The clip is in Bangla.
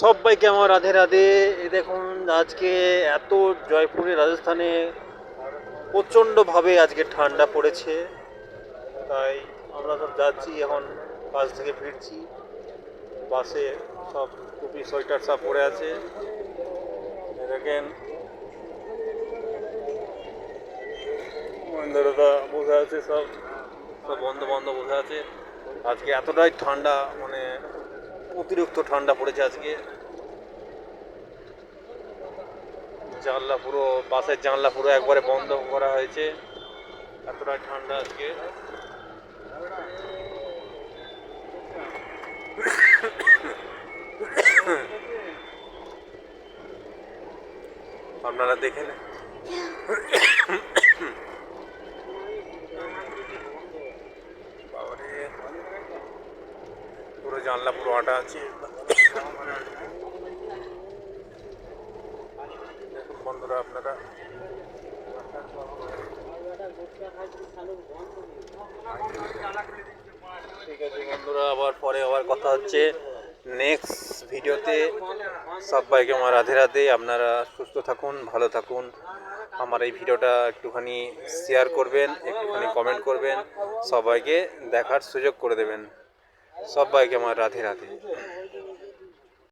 সবাইকে আমার রাধে রাধে। এই দেখুন, আজকে এত জয়পুরে রাজস্থানে প্রচণ্ডভাবে আজকে ঠান্ডা পড়েছে। তাই আমরা সব যাচ্ছি এখন, কাজ থেকে ফিরছি। বাসে সব টুপি সোয়েটার সব পরে আছে। দেখেন বন্ধুরা বসে আছে, সব সব বন্ধু বান্ধব বসে আছে। আজকে এতটাই ঠান্ডা, মানে অতিরিক্ত ঠান্ডা পড়েছে আজকে। জানলা পুরো, বাসের জানলা পুরো একবারে বন্ধ করা হয়েছে, এতটাই ঠান্ডা আজকে। আপনারা দেখে নেন। বাবারে, পুরো জানলা পুরো আটা আছে। দেখুন বন্ধুরা আপনারা, ঠিক আছে বন্ধুরা, আবার পরে আবার কথা হচ্ছে নেক্সট ভিডিওতে। সবাইকে আমার রাধে রাধে। আপনারা সুস্থ থাকুন, ভালো থাকুন। আমার এই ভিডিওটা একটুখানি শেয়ার করবেন, একটুখানি কমেন্ট করবেন, সবাইকে দেখার সুযোগ করে দেবেন। সবাইকে আমার রাধে রাধে।